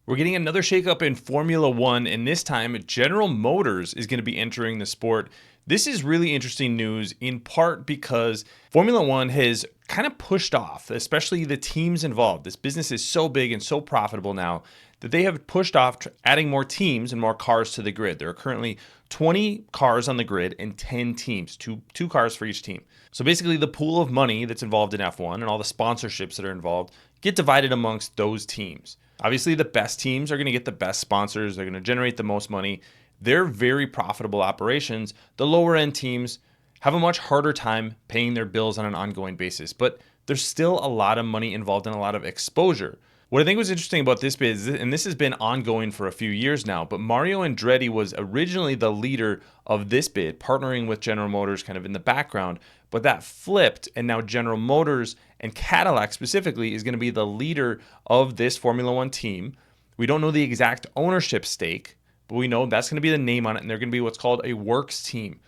We're getting another shakeup in Formula One, and this time General Motors is going to be entering the sport. This is really interesting news in part because Formula One has kind of pushed off, especially the teams involved. This business is so big and so profitable now that they have pushed off adding more teams and more cars to the grid. There are currently 20 cars on the grid and 10 teams, two cars for each team. So basically the pool of money that's involved in F1 and all the sponsorships that are involved get divided amongst those teams. Obviously, the best teams are going to get the best sponsors. They're going to generate the most money. They're very profitable operations. The lower end teams have a much harder time paying their bills on an ongoing basis, but there's still a lot of money involved and a lot of exposure. What I think was interesting about this bid is, and this has been ongoing for a few years now, but Mario Andretti was originally the leader of this bid, partnering with General Motors kind of in the background, but that flipped, and now General Motors and Cadillac specifically is going to be the leader of this Formula One team. We don't know the exact ownership stake, but we know that's going to be the name on it, and they're going to be what's called a works team.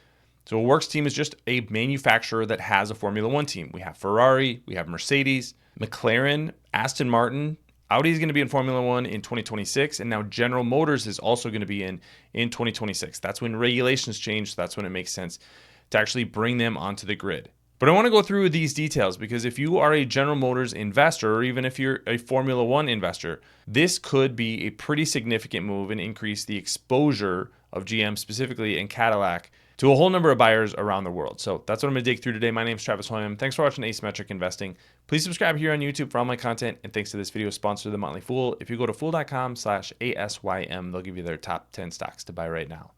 So a works team is just a manufacturer that has a Formula One team. We have Ferrari, we have Mercedes, McLaren, Aston Martin. Audi is going to be in Formula One in 2026, and now General Motors is also going to be in 2026. That's when regulations change, so that's when it makes sense to actually bring them onto the grid. But I want to go through these details because if you are a General Motors investor, or even if you're a Formula One investor, this could be a pretty significant move and increase the exposure of GM specifically and Cadillac to a whole number of buyers around the world. So that's what I'm going to dig through today. My name is Travis Hoium. Thanks for watching Asymmetric Investing. Please subscribe here on YouTube for all my content. And thanks to this video sponsor, The Motley Fool. If you go to fool.com/ASYM, they'll give you their top 10 stocks to buy right now.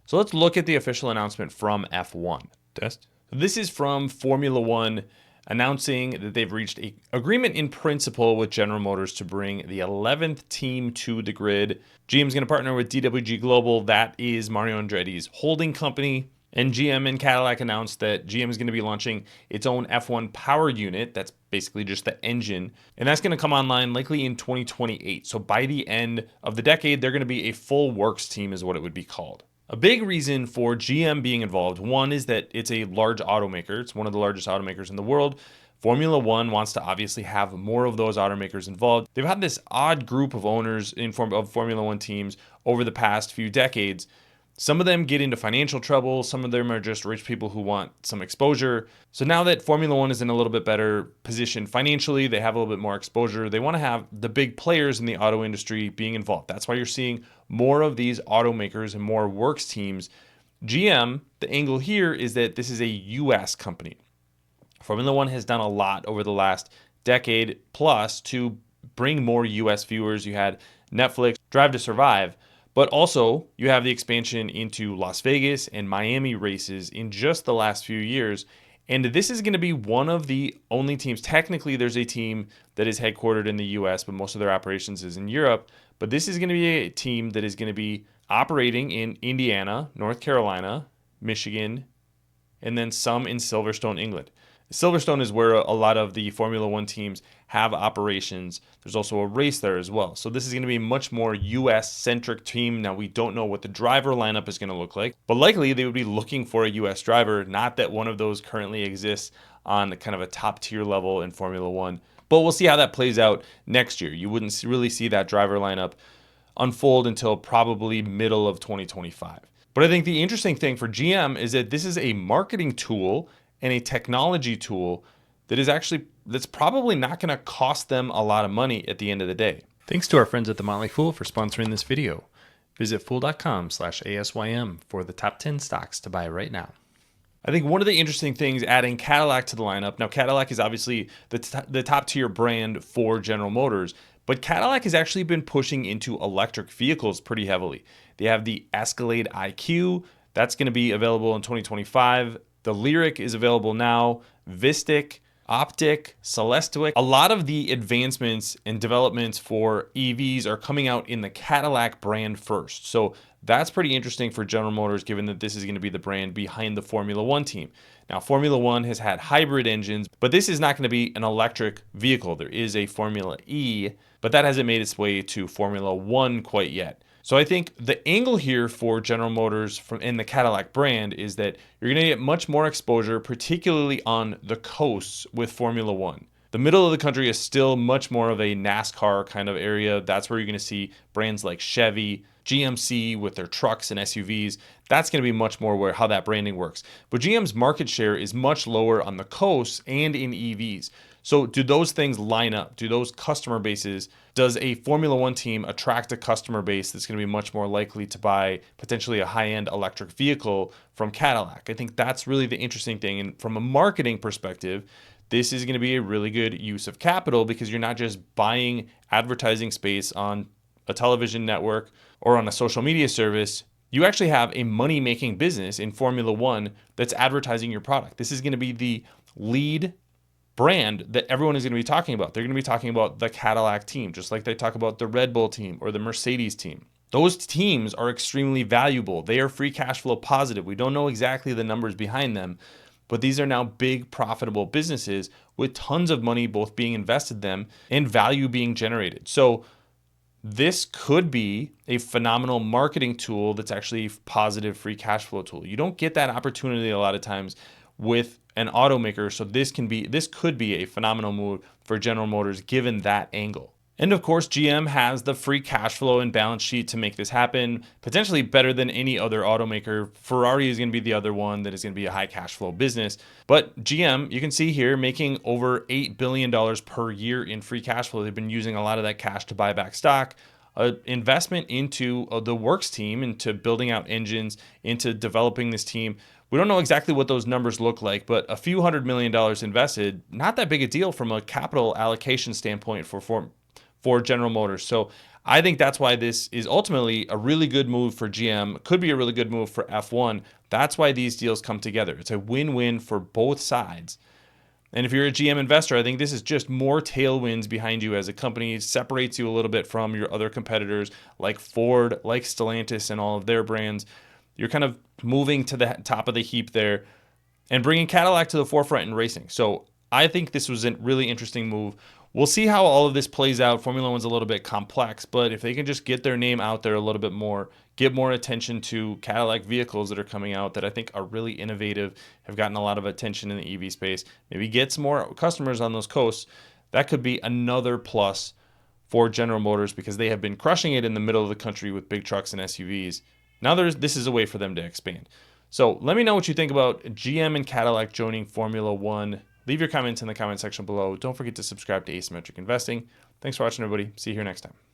So let's look at the official announcement from F1. Test. This is from Formula One announcing that they've reached an agreement in principle with General Motors to bring the 11th team to the grid. GM is going to partner with DWG Global. That is Mario Andretti's holding company. And GM and Cadillac announced that GM is going to be launching its own F1 power unit. That's basically just the engine. And that's going to come online likely in 2028. So by the end of the decade, they're going to be a full works team is what it would be called. A big reason for GM being involved, one is that it's a large automaker. It's one of the largest automakers in the world. Formula One wants to obviously have more of those automakers involved. They've had this odd group of owners of Formula One teams over the past few decades. Some of them get into financial trouble. Some of them are just rich people who want some exposure. So now that Formula One is in a little bit better position financially, they have a little bit more exposure. They want to have the big players in the auto industry being involved. That's why you're seeing more of these automakers and more works teams. GM, the angle here is that this is a US company. Formula One has done a lot over the last decade plus to bring more US viewers. You had Netflix, Drive to Survive. But also, you have the expansion into Las Vegas and Miami races in just the last few years. And this is going to be one of the only teams. Technically, there's a team that is headquartered in the US, but most of their operations is in Europe. But this is going to be a team that is going to be operating in Indiana, North Carolina, Michigan, and then some in Silverstone, England. Silverstone is where a lot of the Formula One teams have operations. There's also a race there as well. So this is going to be a much more US-centric team. Now, we don't know what the driver lineup is going to look like, but likely they would be looking for a US driver, not that one of those currently exists on kind of a top-tier level in Formula One. But we'll see how that plays out next year. You wouldn't really see that driver lineup unfold until probably middle of 2025. But I think the interesting thing for GM is that this is a marketing tool and a technology tool that's probably not going to cost them a lot of money at the end of the day. Thanks to our friends at The Motley Fool for sponsoring this video. Visit fool.com/ASYM for the top 10 stocks to buy right now. I think one of the interesting things adding Cadillac to the lineup, now Cadillac is obviously the top tier brand for General Motors, but Cadillac has actually been pushing into electric vehicles pretty heavily. They have the Escalade IQ, that's going to be available in 2025. The Lyric is available now, Vistic, Optic, Celestiq. A lot of the advancements and developments for EVs are coming out in the Cadillac brand first. So that's pretty interesting for General Motors, given that this is going to be the brand behind the Formula One team. Now, Formula One has had hybrid engines, but this is not going to be an electric vehicle. There is a Formula E, but that hasn't made its way to Formula One quite yet. So I think the angle here for General Motors in the Cadillac brand is that you're going to get much more exposure, particularly on the coasts with Formula One. The middle of the country is still much more of a NASCAR kind of area. That's where you're going to see brands like Chevy, GMC with their trucks and SUVs. That's going to be much more where how that branding works. But GM's market share is much lower on the coast and in EVs. So do those things line up? Do those customer bases, does a Formula One team attract a customer base that's going to be much more likely to buy potentially a high-end electric vehicle from Cadillac? I think that's really the interesting thing. And from a marketing perspective, this is going to be a really good use of capital because you're not just buying advertising space on a television network or on a social media service. You actually have a money-making business in Formula One that's advertising your product. This is going to be the lead brand that everyone is going to be talking about. They're going to be talking about the Cadillac team, just like they talk about the Red Bull team or the Mercedes team. Those teams are extremely valuable. They are free cash flow positive. We don't know exactly the numbers behind them, but these are now big profitable businesses with tons of money both being invested in them and value being generated. So this could be a phenomenal marketing tool that's actually a positive free cash flow tool. You don't get that opportunity a lot of times with an automaker. So this could be a phenomenal move for General Motors given that angle. And of course, GM has the free cash flow and balance sheet to make this happen, potentially better than any other automaker. Ferrari is going to be the other one that is going to be a high cash flow business. But GM, you can see here, making over $8 billion per year in free cash flow. They've been using a lot of that cash to buy back stock. Investment into the works team, into building out engines, into developing this team. We don't know exactly what those numbers look like, but a few $100 million invested, not that big a deal from a capital allocation standpoint for General Motors. So I think that's why this is ultimately a really good move for GM. Could be a really good move for F1. That's why these deals come together. It's a win-win for both sides. And if you're a GM investor, I think this is just more tailwinds behind you as a company. It separates you a little bit from your other competitors like Ford, like Stellantis and all of their brands. You're kind of moving to the top of the heap there and bringing Cadillac to the forefront in racing. So I think this was a really interesting move. We'll see how all of this plays out. Formula One's a little bit complex, but if they can just get their name out there a little bit more, get more attention to Cadillac vehicles that are coming out that I think are really innovative, have gotten a lot of attention in the EV space, maybe get some more customers on those coasts, that could be another plus for General Motors because they have been crushing it in the middle of the country with big trucks and SUVs. Now this is a way for them to expand. So let me know what you think about GM and Cadillac joining Formula One. Leave your comments in the comment section below. Don't forget to subscribe to Asymmetric Investing. Thanks for watching, everybody. See you here next time.